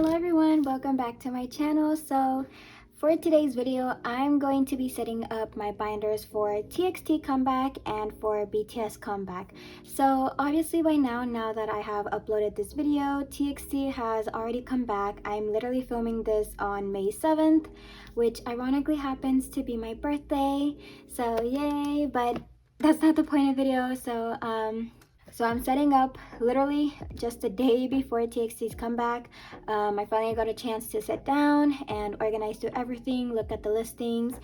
Hello everyone, welcome back to my channel. So for today's video, I'm going to be setting up my binders for TXT comeback and for BTS comeback. So obviously by now that I have uploaded this video, TXT has already come back. I'm literally filming this on May 7th, which ironically happens to be my birthday. So yay, but that's not the point of the video. So I'm setting up literally just a day before TXT's comeback. I finally got a chance to sit down and organize through everything, look at the listings.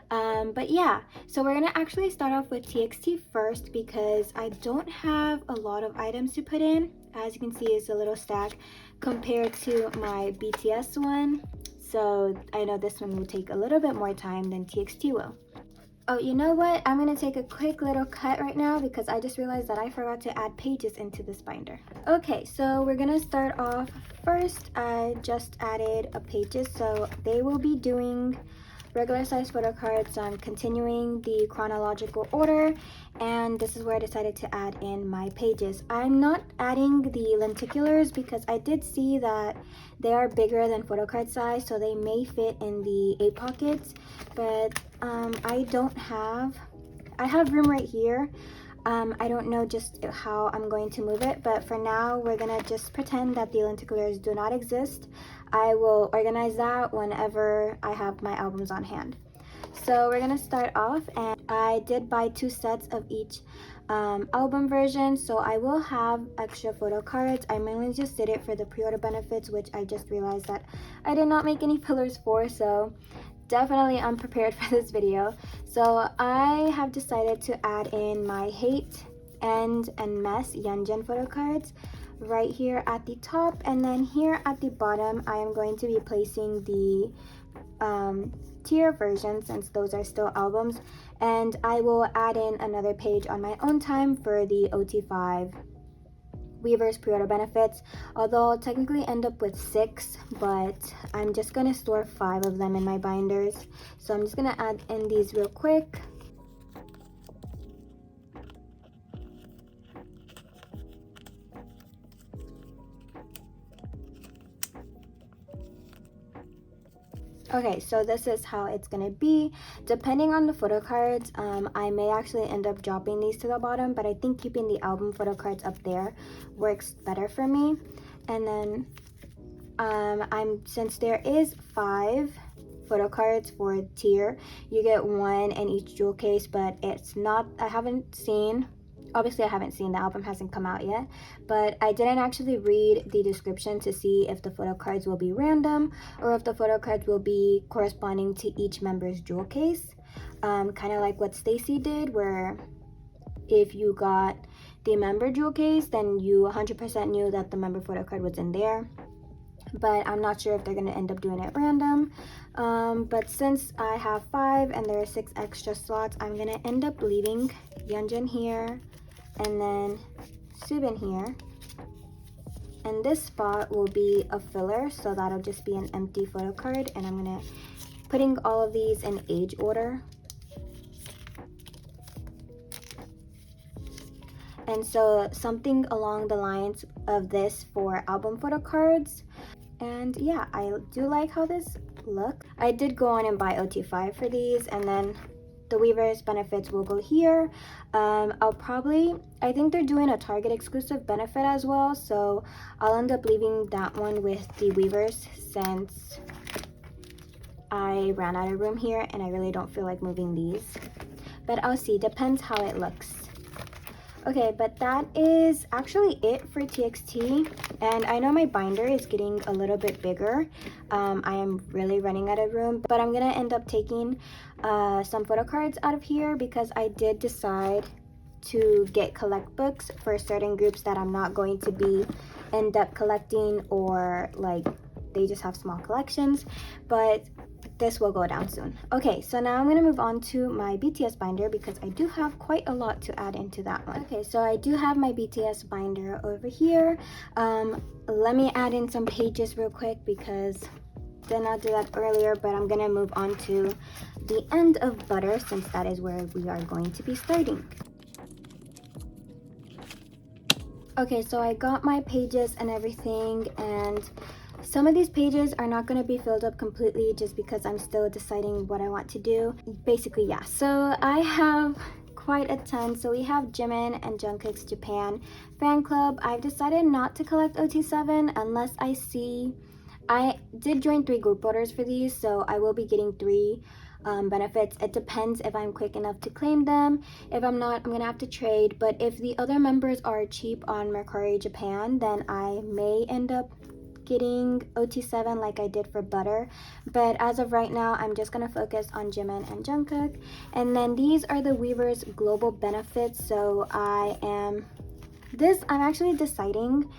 But yeah, so we're gonna actually start off with TXT first because I don't have a lot of items to put in. As you can see, it's a little stack compared to my BTS one. So I know this one will take a little bit more time than TXT will. Oh, you know what? I'm going to take a quick little cut right now because I just realized that I forgot to add pages into this binder. Okay, so we're going to start off first. I just added a pages, so they will be doing regular size photo cards. So I'm continuing the chronological order, and this is where I decided to add in my pages. I'm not adding the lenticulars because I did see that they are bigger than photo card size, so they may fit in the 8 pockets, but I have room right here. I don't know just how I'm going to move it, but for now we're gonna just pretend that the lenticulars do not exist. I will organize that whenever I have my albums on hand. So we're gonna start off, and I did buy 2 sets of each album version, so I will have extra photo cards. I mainly just did it for the pre-order benefits, which I just realized that I did not make any pillars for, so definitely unprepared for this video. So I have decided to add in my Hate, End, and Mess Yeonjun photo cards right here at the top, and then here at the bottom I am going to be placing the tier version since those are still albums, and I will add in another page on my own time for the OT5 Weverse pre-order benefits, although I'll technically end up with 6, but I'm just going to store 5 of them in my binders. So I'm just going to add in these real quick. Okay, so this is how it's gonna be. Depending on the photo cards, I may actually end up dropping these to the bottom, but I think keeping the album photo cards up there works better for me. And then since there is 5 photo cards for tier, you get 1 in each jewel case, but it's not, obviously I haven't seen, the album hasn't come out yet, but I didn't actually read the description to see if the photo cards will be random or if the photo cards will be corresponding to each member's jewel case. Kind of like what Stacy did, where if you got the member jewel case, then you 100% knew that the member photo card was in there. But I'm not sure if they're going to end up doing it random. But since I have 5 and there are 6 extra slots, I'm going to end up leaving Yeonjun here and then Subin here. And this spot will be a filler, so that'll just be an empty photo card. And I'm going to putting all of these in age order. And so something along the lines of this for album photo cards. And yeah, I do like how this looks. I did go on and buy OT5 for these, and then the Weverse benefits will go here. I think they're doing a Target exclusive benefit as well, so I'll end up leaving that one with the Weverse since I ran out of room here and I really don't feel like moving these. But I'll see, depends how it looks. Okay, but that is actually it for TXT, and I know my binder is getting a little bit bigger. I am really running out of room, but I'm gonna end up taking some photo cards out of here because I did decide to get collect books for certain groups that I'm not going to be end up collecting, or like they just have small collections, but this will go down soon. Okay, so now I'm going to move on to my BTS binder because I do have quite a lot to add into that one. Okay, so I do have my BTS binder over here. Let me add in some pages real quick because did not do that earlier, but I'm going to move on to the end of Butter since that is where we are going to be starting. Okay, so I got my pages and everything, and Some of these pages are not going to be filled up completely just because I'm still deciding what I want to do. Basically, yeah. So I have quite a ton. So we have Jimin and Jungkook's Japan fan club. I've decided not to collect OT7 unless I did join 3 group orders for these, so I will be getting 3 benefits. It depends if I'm quick enough to claim them. If I'm not, I'm gonna have to trade. But if the other members are cheap on Mercari Japan, then I may end up getting OT7 like I did for Butter. But as of right now, I'm just gonna focus on Jimin and Jungkook. And then these are the Weverse global benefits. So I'm actually deciding.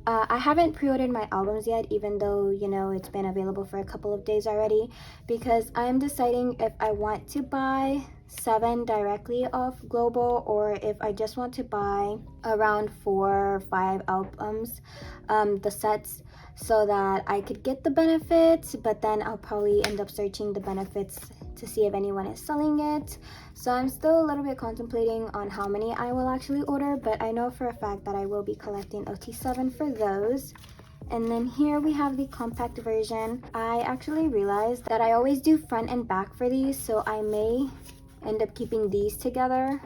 I haven't pre-ordered my albums yet, even though, you know, it's been available for a couple of days already, because I'm deciding if I want to buy 7 directly off Global, or if I just want to buy around 4 or 5 albums, the sets, so that I could get the benefits, but then I'll probably end up searching the benefits to see if anyone is selling it. So I'm still a little bit contemplating on how many I will actually order, but I know for a fact that I will be collecting OT7 for those. And then here we have the compact version. I actually realized that I always do front and back for these, so I may end up keeping these together,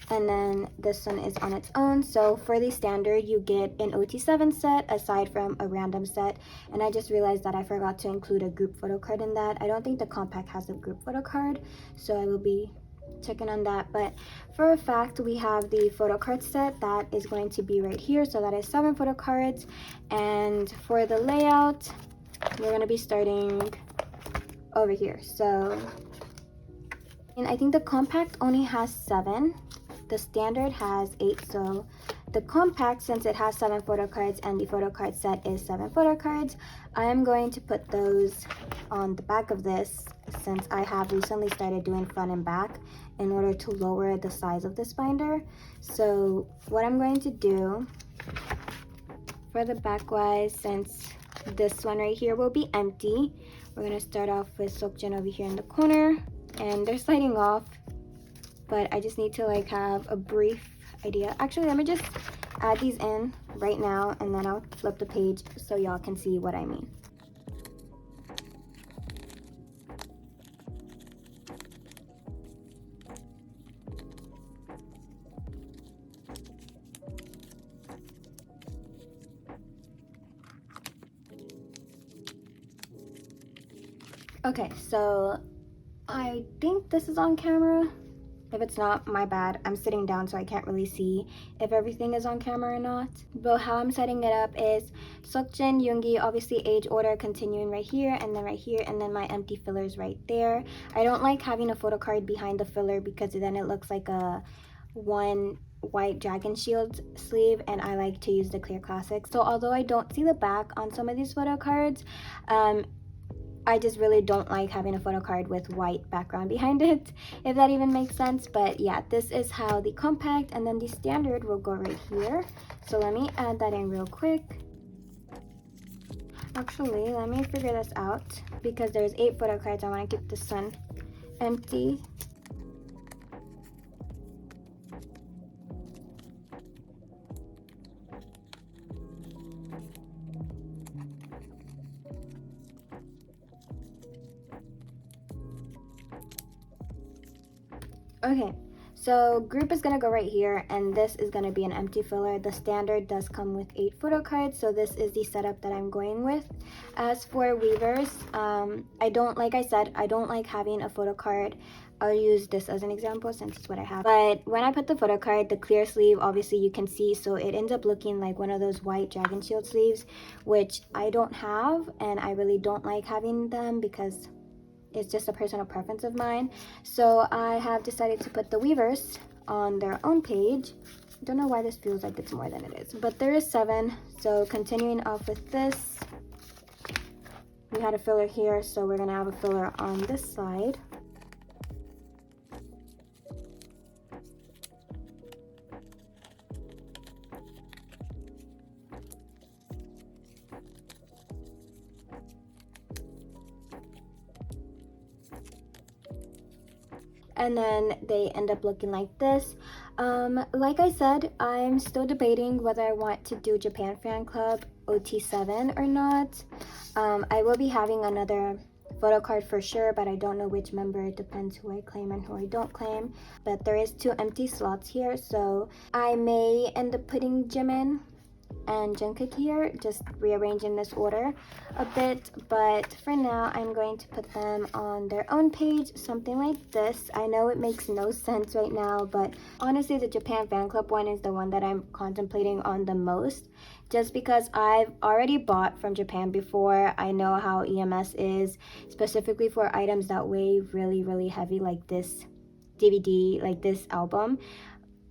and then this one is on its own. So for the standard, you get an OT7 set aside from a random set, and I just realized that I forgot to include a group photo card in that. I don't think the compact has a group photo card, so I will be checking on that. But for a fact, we have the photo card set that is going to be right here, so that is 7 photo cards. And for the layout, we're going to be starting over here. So, and I think the compact only has 7. The standard has 8, so the compact, since it has 7 photo cards and the photo card set is 7 photo cards, I am going to put those on the back of this, since I have recently started doing front and back in order to lower the size of this binder. So what I'm going to do for the back wise, since this one right here will be empty, we're going to start off with Seokjin over here in the corner, and they're sliding off, but I just need to like have a brief idea. Actually, let me just add these in right now, and then I'll flip the page so y'all can see what I mean. Okay, so I think this is on camera. If it's not, my bad. I'm sitting down, so I can't really see if everything is on camera or not. But how I'm setting it up is Seokjin, Yoongi, obviously age order continuing right here, and then my empty fillers right there. I don't like having a photo card behind the filler because then it looks like a one white dragon shield sleeve, and I like to use the clear classic. So although I don't see the back on some of these photo cards, I just really don't like having a photo card with white background behind it, if that even makes sense. But yeah, this is how the compact and then the standard will go right here. So let me add that in real quick. Actually, let me figure this out, because there's 8 photo cards. I want to keep this one empty. Okay, so group is gonna go right here, and this is gonna be an empty filler. The standard does come with 8 photo cards, so this is the setup that I'm going with. As for Weverse, like I said, I don't like having a photo card. I'll use this as an example since it's what I have. But when I put the photo card, the clear sleeve, obviously you can see, so it ends up looking like one of those white dragon shield sleeves, which I don't have, and I really don't like having them because it's just a personal preference of mine. So I have decided to put the Weverse on their own page. I don't know why this feels like it's more than it is, but there is 7. So continuing off with this, we had a filler here, so we're gonna have a filler on this side. And then they end up looking like this. Like I said, I'm still debating whether I want to do Japan Fan Club OT7 or not. I will be having another photo card for sure, but I don't know which member. It depends who I claim and who I don't claim. But there is 2 empty slots here, so I may end up putting Jimin and Jungkook here, just rearranging this order a bit, but for now I'm going to put them on their own page, something like this. I know it makes no sense right now, but honestly the Japan fan club one is the one that I'm contemplating on the most, just because I've already bought from Japan before. I know how EMS is, specifically for items that weigh really heavy, like this DVD, like this album.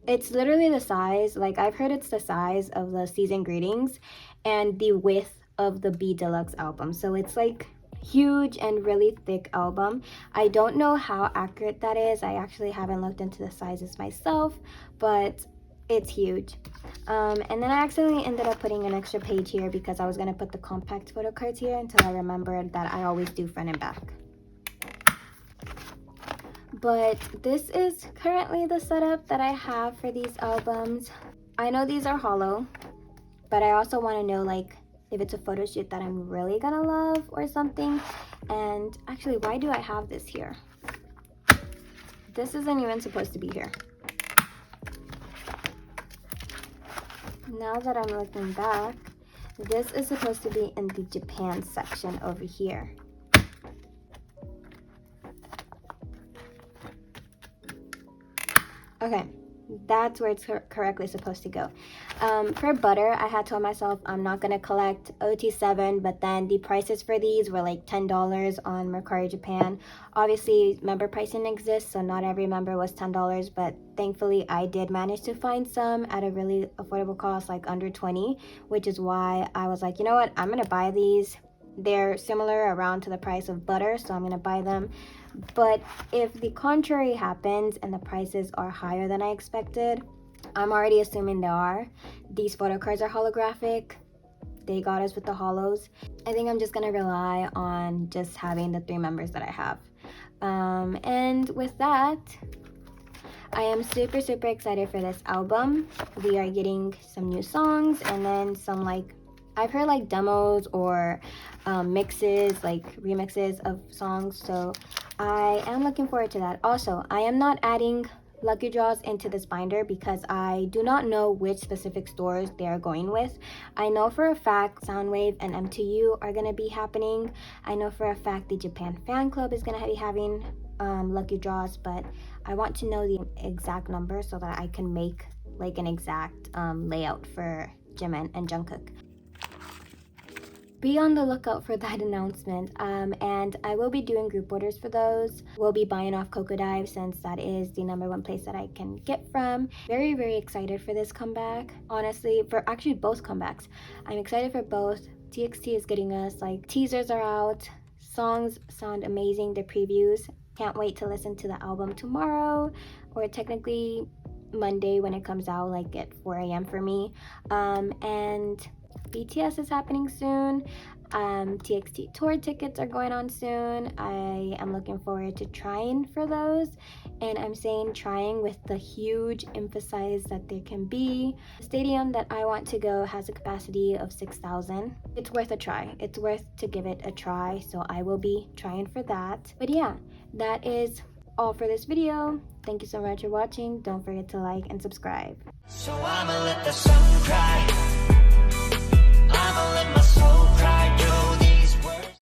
It's literally the size, like I've heard it's the size of the Season Greetings and the width of the B Deluxe album. So it's like huge and really thick album. I don't know how accurate that is. I actually haven't looked into the sizes myself, but it's huge. And then I accidentally ended up putting an extra page here because I was going to put the compact photo cards here until I remembered that I always do front and back. But this is currently the setup that I have for these albums. I know these are hollow, but I also want to know like if it's a photo shoot that I'm really gonna love or something. And actually, why do I have this here? This isn't even supposed to be here. Now that I'm looking back, this is supposed to be in the Japan section over here. Okay, that's where it's correctly supposed to go. For butter, I had told myself I'm not going to collect OT7, but then the prices for these were like $10 on Mercari Japan. Obviously, member pricing exists, so not every member was $10, but thankfully I did manage to find some at a really affordable cost, like under $20, which is why I was like, you know what, I'm going to buy these. They're similar around to the price of butter, so I'm going to buy them. But if the contrary happens and the prices are higher than I expected, I'm already assuming they are. These photo cards are holographic. They got us with the hollows. I think I'm just going to rely on just having the 3 members that I have. And with that, I am super excited for this album. We are getting some new songs and then some like, I've heard like demos or mixes, like remixes of songs, so I am looking forward to that. Also, I am not adding lucky draws into this binder because I do not know which specific stores they are going with. I know for a fact Soundwave and MTU are going to be happening. I know for a fact the Japan Fan Club is going to be having lucky draws, but I want to know the exact number so that I can make like an exact layout for Jimin and Jungkook. Be on the lookout for that announcement, and I will be doing group orders for those. We'll be buying off Coco Dive since that is the #1 place that I can get from. Very excited for this comeback, honestly, for actually both comebacks. I'm excited for both. TXT is getting us, like, teasers are out, songs sound amazing, the previews. Can't wait to listen to the album tomorrow, or technically Monday when it comes out, like at 4 a.m. for me. And BTS is happening soon. TXT tour tickets are going on soon. I am looking forward to trying for those, and I'm saying trying with the huge emphasis that there can be. The stadium that I want to go has a capacity of 6,000. It's worth a try. It's worth to give it a try, so I will be trying for that. But yeah, that is all for this video. Thank you so much for watching. Don't forget to like and subscribe. So I'ma let the sun cry.